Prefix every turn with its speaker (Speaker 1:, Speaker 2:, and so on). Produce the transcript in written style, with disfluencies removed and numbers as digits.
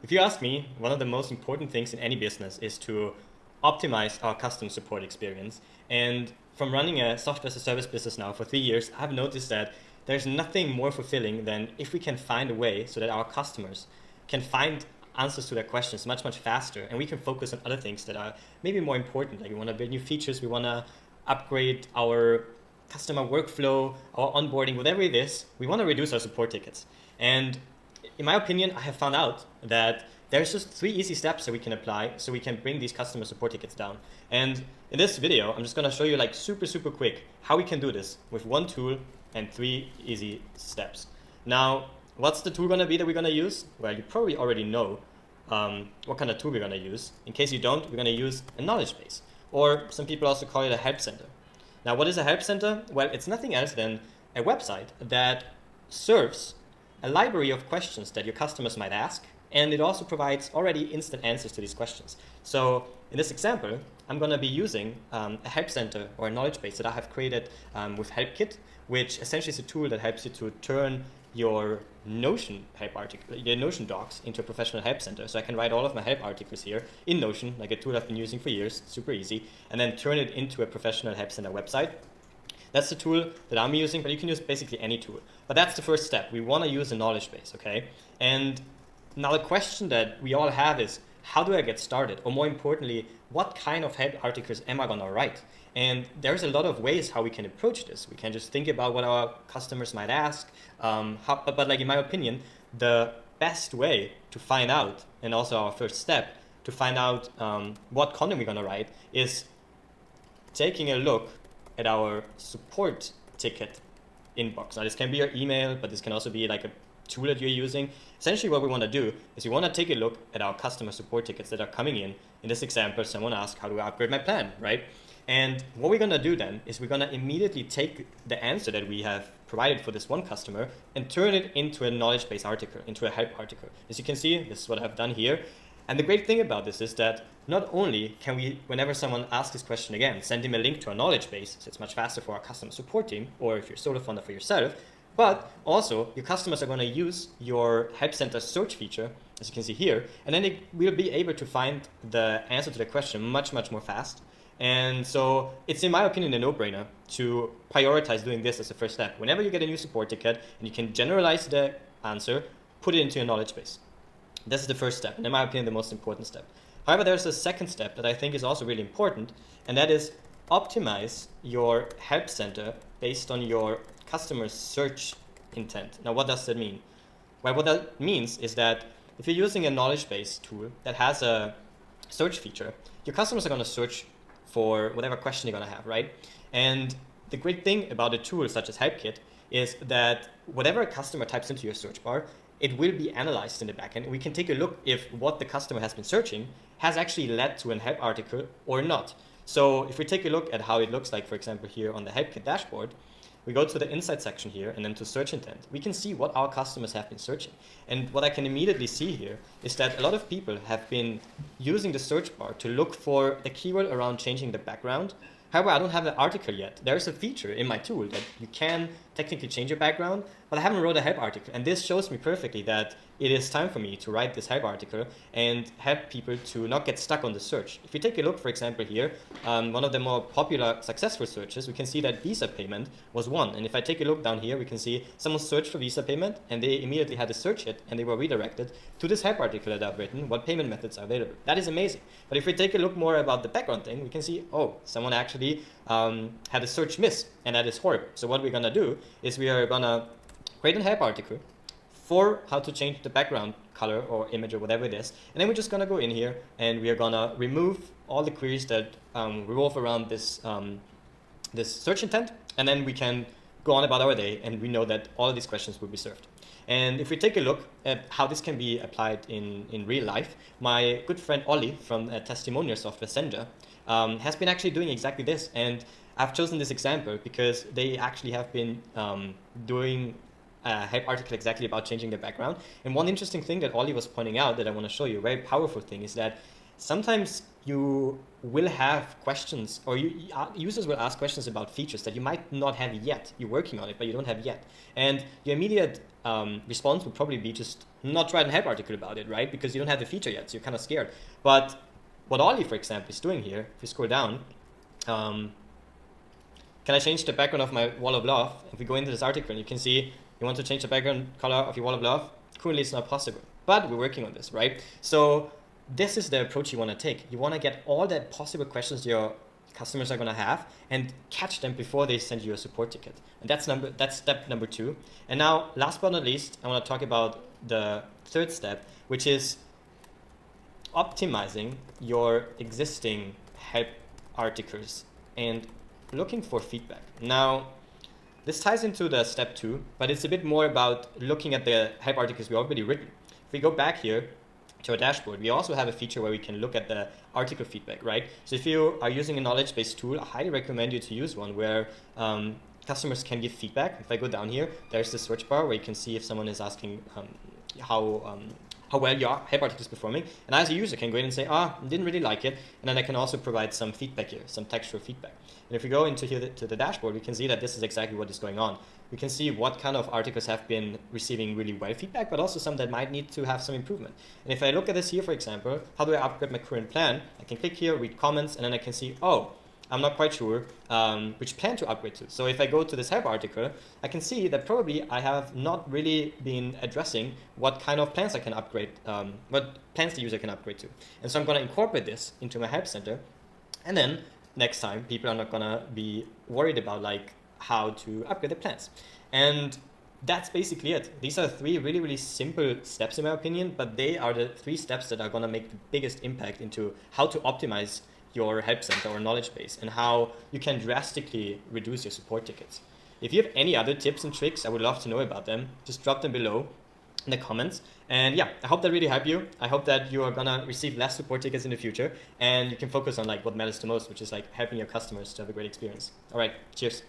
Speaker 1: If you ask me, one of the most important things in any business is to optimize our customer support experience. And from running a software as a service business now for 3 years, I've noticed that there's nothing more fulfilling than if we can find a way so that our customers can find answers to their questions much, much faster, and we can focus on other things that are maybe more important. Like we want to build new features, we want to upgrade our customer workflow, our onboarding, whatever it is, we want to reduce our support tickets. And in my opinion, I have found out that there's just 3 easy steps that we can apply so we can bring these customer support tickets down. And in this video, I'm just going to show you like super quick how we can do this with 1 tool and 3 easy steps. Now, what's the tool going to be that we're going to use? Well, you probably already know what kind of tool we're going to use. In case you don't, we're going to use a knowledge base, or some people also call it a help center. Now, what is a help center? Well, it's nothing else than a website that serves a library of questions that your customers might ask, and it also provides already instant answers to these questions. So in this example, I'm going to be using a help center or a knowledge base that I have created with HelpKit, which essentially is a tool that helps you to turn your Notion help article, your Notion docs into a professional help center. So I can write all of my help articles here in Notion, like a tool I've been using for years, super easy, and then turn it into a professional help center website. That's the tool that I'm using, but you can use basically any tool. But that's the first step. We want to use a knowledge base, okay? And now the question that we all have is, how do I get started? Or more importantly, what kind of help articles am I going to write? And there's a lot of ways how we can approach this. We can just think about what our customers might ask. But like in my opinion, the best way to find out, and also our first step to find out what content we're going to write, is taking a look at our support ticket inbox. Now this can be your email, but this can also be like a tool that you're using. Essentially what we want to do is we want to take a look at our customer support tickets that are coming in. In this example, someone asked, how do I upgrade my plan, right? And what we're going to do then is we're going to immediately take the answer that we have provided for this one customer and turn it into a knowledge base article, into a help article. As you can see, this is what I've done here. And the great thing about this is that not only can we, whenever someone asks this question again, send him a link to our knowledge base, so it's much faster for our customer support team, or if you're solo founder for yourself, but also your customers are going to use your help center search feature, as you can see here, and then they will be able to find the answer to the question much more fast. And so it's, in my opinion, a no-brainer to prioritize doing this as a first step. Whenever you get a new support ticket and you can generalize the answer, put it into your knowledge base. This is the first step, and in my opinion, the most important step. However, there's a second step that I think is also really important, and that is optimize your help center based on your customer's search intent. Now, what does that mean? Well, what that means is that if you're using a knowledge base tool that has a search feature, your customers are going to search for whatever question you're going to have, right? And the great thing about a tool such as HelpKit is that whatever a customer types into your search bar, it will be analyzed in the backend. We can take a look if what the customer has been searching has actually led to a help article or not. So if we take a look at how it looks like, for example, here on the HelpKit dashboard, we go to the insight section here and then to search intent. We can see what our customers have been searching. And what I can immediately see here is that a lot of people have been using the search bar to look for the keyword around changing the background. However, I don't have the article yet. There's a feature in my tool that you can technically change your background, but I haven't wrote a help article. And this shows me perfectly that it is time for me to write this help article and help people to not get stuck on the search. If you take a look, for example, here, one of the more popular successful searches, we can see that Visa payment was one. And if I take a look down here, we can see someone searched for Visa payment and they immediately had a search hit and they were redirected to this help article that I've written, what payment methods are available. That is amazing. But if we take a look more about the background thing, we can see, oh, someone actually had a search miss, and that is horrible. So what we're going to do is we are going to create a help article for how to change the background color or image or whatever it is. And then we're just going to go in here and we are going to remove all the queries that revolve around this, this search intent. And then we can go on about our day and we know that all of these questions will be served. And if we take a look at how this can be applied in real life, my good friend Ollie from testimonial software Senja has been actually doing exactly this. And I've chosen this example because they actually have been doing a help article exactly about changing the background. And one interesting thing that Ollie was pointing out that I want to show you, a very powerful thing, is that sometimes you will have questions, or users will ask questions about features that you might not have yet. You're working on it, but you don't have yet. And your immediate response would probably be just not write a help article about it, right? Because you don't have the feature yet, so you're kind of scared. But what Ollie, for example, is doing here, if you scroll down, can I change the background of my wall of love? If we go into this article, and you can see you want to change the background color of your wall of love. Currently, it's not possible, but we're working on this, right? So this is the approach you want to take. You want to get all the possible questions your customers are going to have and catch them before they send you a support ticket. And that's step number 2. And now, last but not least, I want to talk about the third step, which is optimizing your existing help articles and looking for feedback. Now, this ties into the step 2, but it's a bit more about looking at the help articles we already written. If we go back here to our dashboard, we also have a feature where we can look at the article feedback, right? So if you are using a knowledge-based tool, I highly recommend you to use one where customers can give feedback. If I go down here, there's the search bar where you can see if someone is asking how well your help article is performing. And as a user can go in and say, didn't really like it. And then I can also provide some feedback here, some textual feedback. And if we go into here to the dashboard, we can see that this is exactly what is going on. We can see what kind of articles have been receiving really well feedback, but also some that might need to have some improvement. And if I look at this here, for example, how do I upgrade my current plan? I can click here, read comments, and then I can see, I'm not quite sure which plan to upgrade to. So if I go to this help article, I can see that probably I have not really been addressing what kind of plans I can upgrade, what plans the user can upgrade to. And so I'm going to incorporate this into my help center. And then next time, people are not going to be worried about like how to upgrade the plans. And that's basically it. These are 3 really, really simple steps in my opinion, but they are the 3 steps that are going to make the biggest impact into how to optimize your help center or knowledge base and how you can drastically reduce your support tickets. If you have any other tips and tricks, I would love to know about them. Just drop them below in the comments. And yeah, I hope that really helped you. I hope that you are gonna receive less support tickets in the future and you can focus on like what matters the most, which is like helping your customers to have a great experience. All right, cheers.